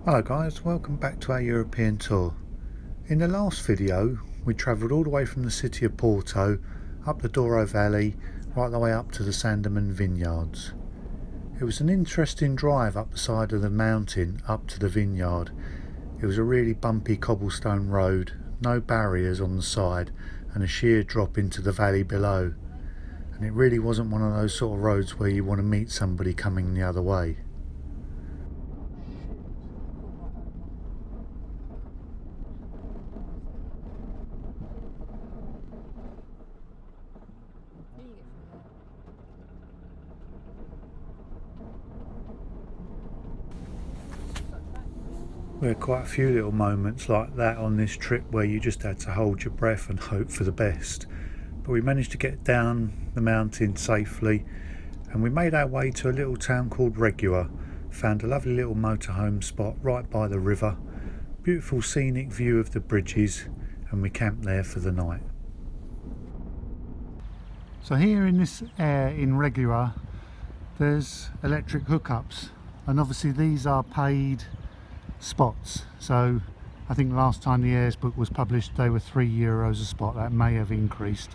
Hello guys, welcome back to our European tour. In the last video we travelled all the way from the city of Porto up the Douro Valley right the way up to the Sandeman Vineyards. It was an interesting drive up the side of the mountain up to the vineyard. It was a really bumpy cobblestone road, no barriers on the side and a sheer drop into the valley below, and it really wasn't one of those sort of roads where you want to meet somebody coming the other way. We had quite a few little moments like that on this trip where you just had to hold your breath and hope for the best. But we managed to get down the mountain safely and we made our way to a little town called Regua. Found a lovely little motorhome spot right by the river. Beautiful scenic view of the bridges, and we camped there for the night. So here in this in Regua there's electric hookups, and obviously these are paid spots. So I think last time the Ayers book was published they were €3 a spot. That may have increased,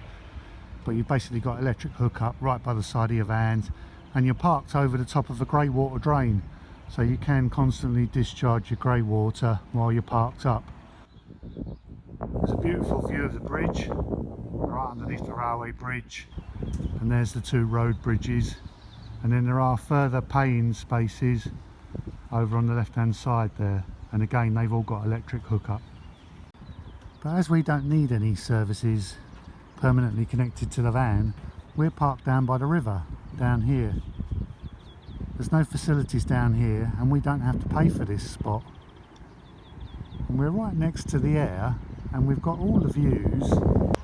but you've basically got electric hookup right by the side of your van, and you're parked over the top of a grey water drain, so you can constantly discharge your grey water while you're parked up. There's a beautiful view of the bridge right underneath the railway bridge, and there's the two road bridges, and then there are further paying spaces over on the left hand side there, and again they've all got electric hookup. But as we don't need any services permanently connected to the van, we're parked down by the river down here. There's no facilities down here and we don't have to pay for this spot, and we're right next to the air and we've got all the views,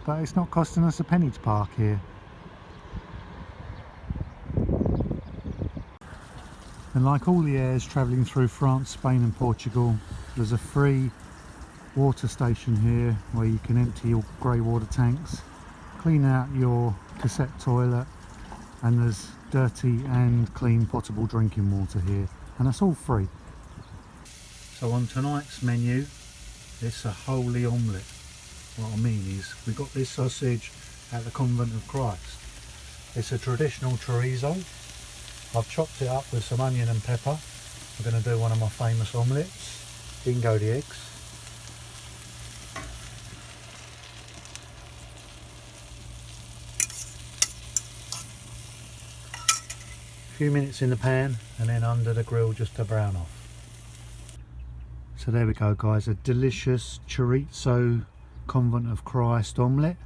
but it's not costing us a penny to park here. And like all the Ayers travelling through France, Spain and Portugal, there's a free water station here where you can empty your grey water tanks, clean out your cassette toilet, and there's dirty and clean potable drinking water here, and that's all free. So on tonight's menu it's a holy omelette. What I mean is we got this sausage at the Convent of Christ. It's a traditional chorizo. I've chopped it up with some onion and pepper. I'm going to do one of my famous omelettes. In go the eggs. A few minutes in the pan and then under the grill just to brown off. So there we go guys, a delicious chorizo Convent of Christ omelette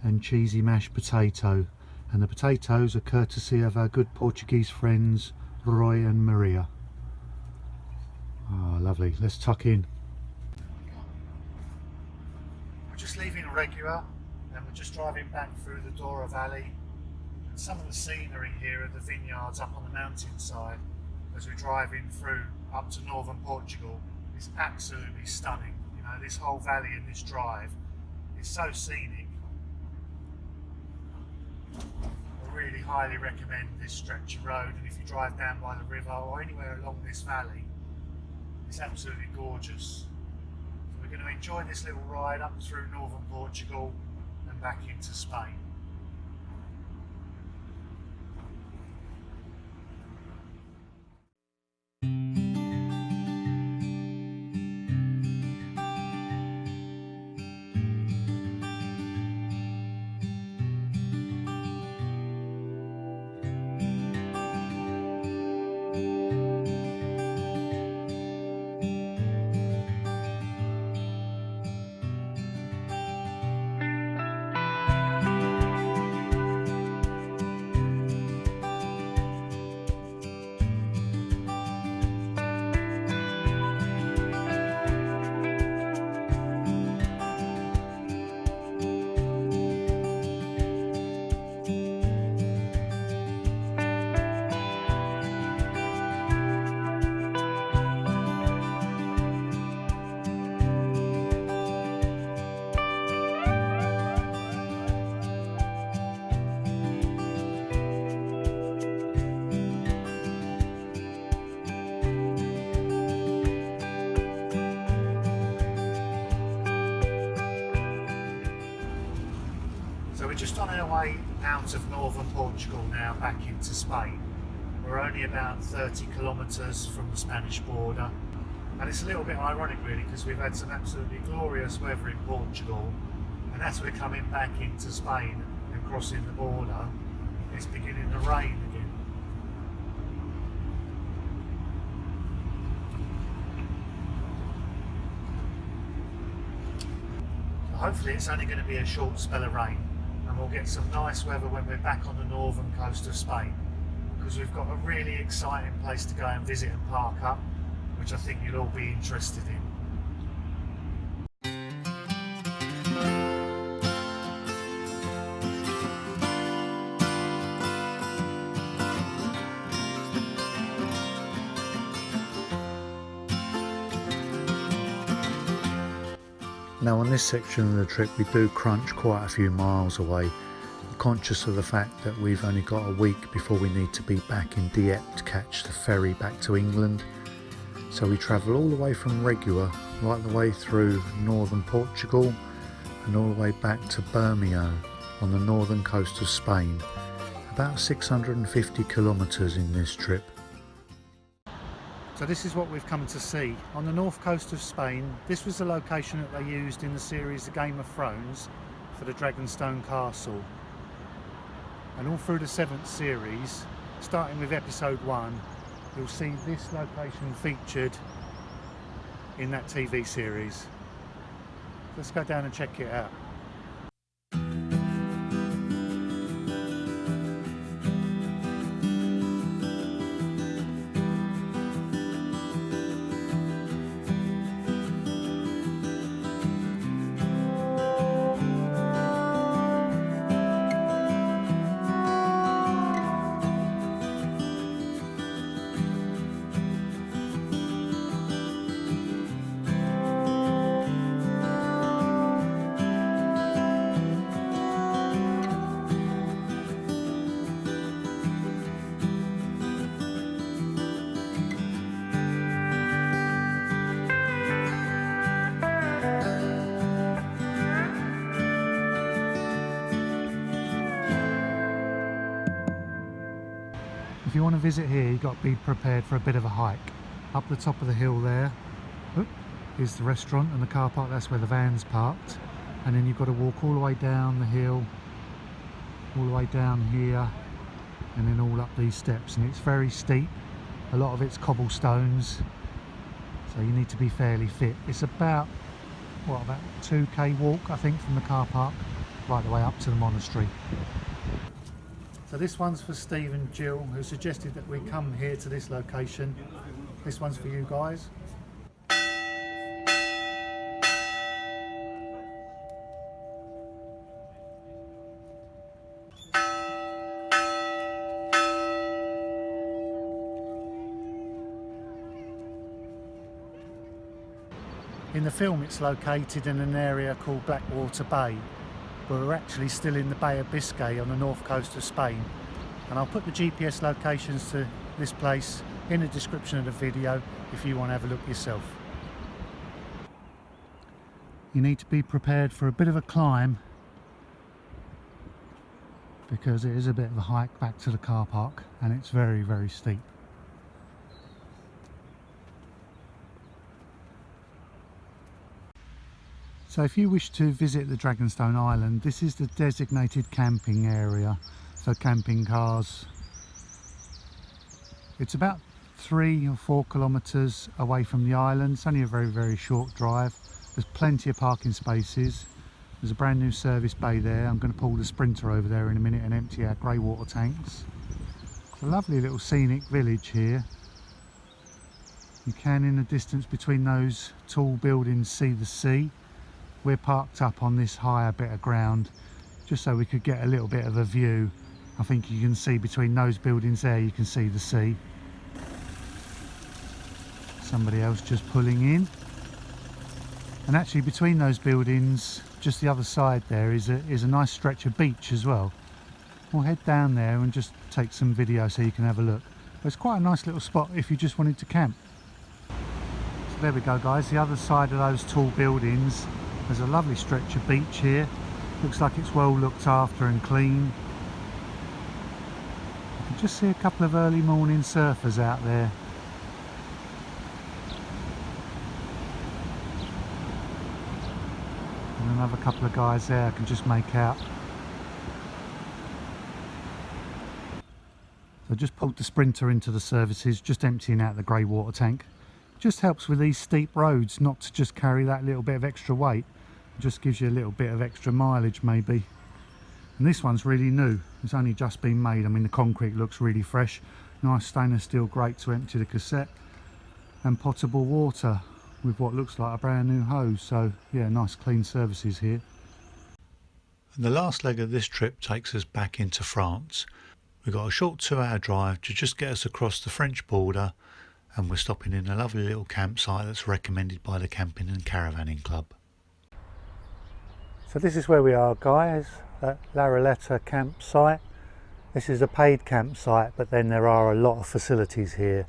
and cheesy mashed potato. And the potatoes are courtesy of our good Portuguese friends Roy and Maria. Oh lovely, let's tuck in. We're just leaving Regua and we're just driving back through the Douro Valley, and some of the scenery here at the vineyards up on the mountainside as we're driving through up to northern Portugal is absolutely stunning. You know, this whole valley and this drive is so scenic. I really highly recommend this stretch of road, and if you drive down by the river or anywhere along this valley, it's absolutely gorgeous. So we're going to enjoy this little ride up through northern Portugal and back into Spain. just on our way out of northern Portugal now, back into Spain. We're only about 30 kilometres from the Spanish border, and it's a little bit ironic really, because we've had some absolutely glorious weather in Portugal, and as we're coming back into Spain and crossing the border, it's beginning to rain again. So hopefully it's only going to be a short spell of rain, and we'll get some nice weather when we're back on the northern coast of Spain, because we've got a really exciting place to go and visit and park up, which I think you'll all be interested in. Now on this section of the trip we do crunch quite a few miles away, conscious of the fact that we've only got a week before we need to be back in Dieppe to catch the ferry back to England. So we travel all the way from Regua, right the way through northern Portugal and all the way back to Bermeo on the northern coast of Spain. About 650 kilometres in this trip. So this is what we've come to see. On the north coast of Spain, this was the location that they used in the series The Game of Thrones for the Dragonstone Castle. And all through the 7th series, starting with episode 1, you'll see this location featured in that TV series. Let's go down and check it out. If you want to visit here, you've got to be prepared for a bit of a hike. Up the top of the hill there is the restaurant and the car park, that's where the van's parked. And then you've got to walk all the way down the hill, all the way down here, and then all up these steps. And it's very steep, a lot of it's cobblestones, so you need to be fairly fit. It's about, what, about 2k walk I think from the car park right the way up to the monastery. So this one's for Steve and Jill, who suggested that we come here to this location. This one's for you guys. In the film it's located in an area called Blackwater Bay, but we're actually still in the Bay of Biscay on the north coast of Spain. And I'll put the GPS locations to this place in the description of the video if you want to have a look yourself. You need to be prepared for a bit of a climb, because it is a bit of a hike back to the car park and it's very, very steep. So if you wish to visit the Dragonstone Island, this is the designated camping area for camping cars. It's about 3 or 4 kilometres away from the island. It's only a very, very short drive. There's plenty of parking spaces. There's a brand new service bay there. I'm going to pull the Sprinter over there in a minute and empty our grey water tanks. It's a lovely little scenic village here. You can, in the distance between those tall buildings, see the sea. We're parked up on this higher bit of ground just so we could get a little bit of a view. I think you can see between those buildings there, you can see the sea. Somebody else just pulling in. And actually between those buildings, just the other side there is a nice stretch of beach as well. We'll head down there and just take some video so you can have a look. But it's quite a nice little spot if you just wanted to camp. So there we go guys, the other side of those tall buildings, there's a lovely stretch of beach here. Looks like it's well looked after and clean. I can just see a couple of early morning surfers out there. And another couple of guys there I can just make out. So I just pulled the Sprinter into the services, just emptying out the grey water tank. Just helps with these steep roads not to just carry that little bit of extra weight. It just gives you a little bit of extra mileage maybe. And this one's really new. It's only just been made. I mean, the concrete looks really fresh. Nice stainless steel grate to empty the cassette. And potable water with what looks like a brand new hose. So yeah, nice clean services here. And the last leg of this trip takes us back into France. We've got a short 2-hour drive to just get us across the French border, and we're stopping in a lovely little campsite that's recommended by the Camping and Caravanning Club. So this is where we are, guys, at La Roletta campsite. This is a paid campsite, but then there are a lot of facilities here,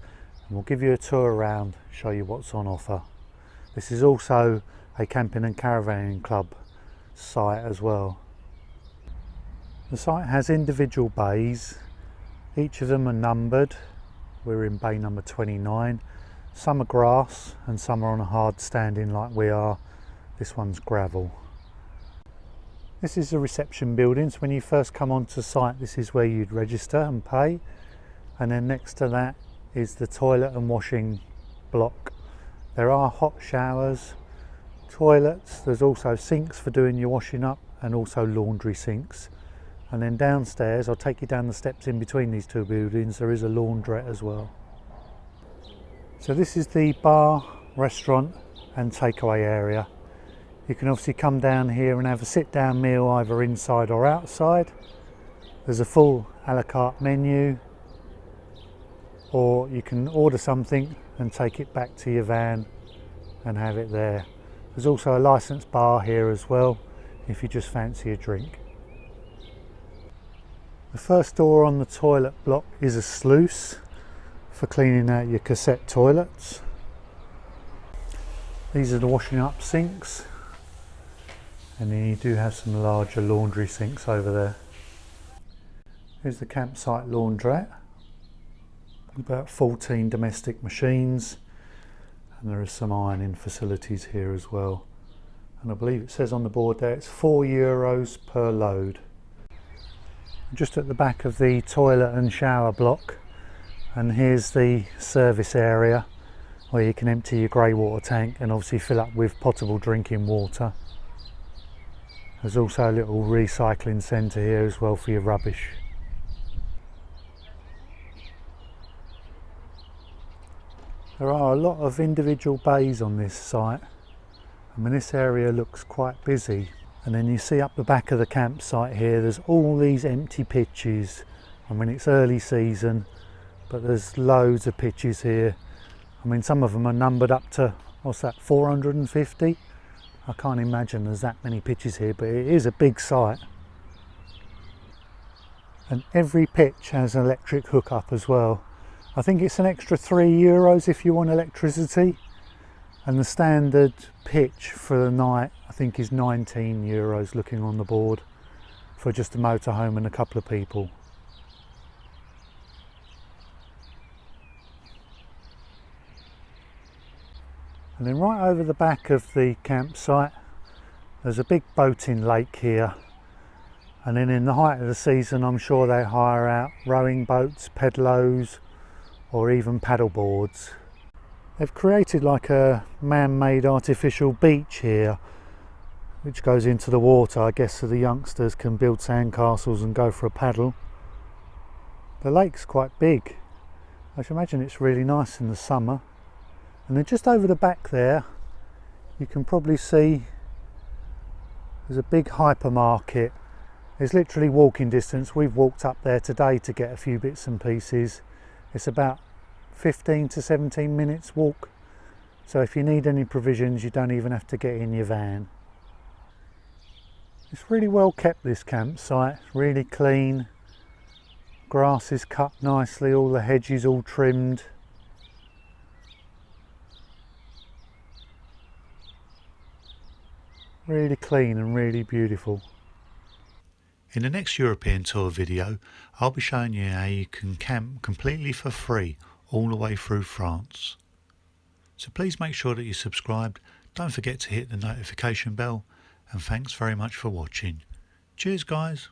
and we'll give you a tour around, show you what's on offer. This is also a Camping and Caravanning Club site as well. The site has individual bays. Each of them are numbered. We're in bay number 29. Some are grass and some are on a hard standing like we are. This one's gravel. This is the reception building, so when you first come onto site this is where you'd register and pay, and then next to that is the toilet and washing block. There are hot showers, toilets, there's also sinks for doing your washing up and also laundry sinks. And then downstairs, I'll take you down the steps in between these two buildings, there is a laundrette as well. So this is the bar, restaurant and takeaway area. You can obviously come down here and have a sit down meal either inside or outside. There's a full a la carte menu, or you can order something and take it back to your van and have it there. There's also a licensed bar here as well if you just fancy a drink. The first door on the toilet block is a sluice for cleaning out your cassette toilets. These are the washing up sinks, and then you do have some larger laundry sinks over there. Here's the campsite laundrette. About 14 domestic machines, and there are some ironing facilities here as well. And I believe it says on the board there it's €4 per load. Just at the back of the toilet and shower block, and here's the service area where you can empty your grey water tank and obviously fill up with potable drinking water. There's also a little recycling centre here as well for your rubbish. There are a lot of individual bays on this site. I mean, this area looks quite busy. And then you see up the back of the campsite here, there's all these empty pitches. I mean, it's early season, but there's loads of pitches here. I mean, some of them are numbered up to, what's that, 450? I can't imagine there's that many pitches here, but it is a big site. And every pitch has an electric hookup as well. I think it's an extra €3 if you want electricity. And the standard pitch for the night I think is €19 looking on the board for just a motorhome and a couple of people. And then right over the back of the campsite there's a big boating lake here, and then in the height of the season I'm sure they hire out rowing boats, pedlos or even paddle boards. They've created like a man-made artificial beach here which goes into the water, I guess, so the youngsters can build sandcastles and go for a paddle. The lake's quite big. I should imagine it's really nice in the summer. And then just over the back there you can probably see there's a big hypermarket. It's literally walking distance. We've walked up there today to get a few bits and pieces. It's about 15 to 17 minutes walk, so if you need any provisions you don't even have to get in your van. It's really well kept, this campsite, really clean. Grass is cut nicely, all the hedges all trimmed. Really clean and really beautiful. In the next European tour video, I'll be showing you how you can camp completely for free all the way through France. So please make sure that you're subscribed, don't forget to hit the notification bell, and thanks very much for watching. Cheers guys!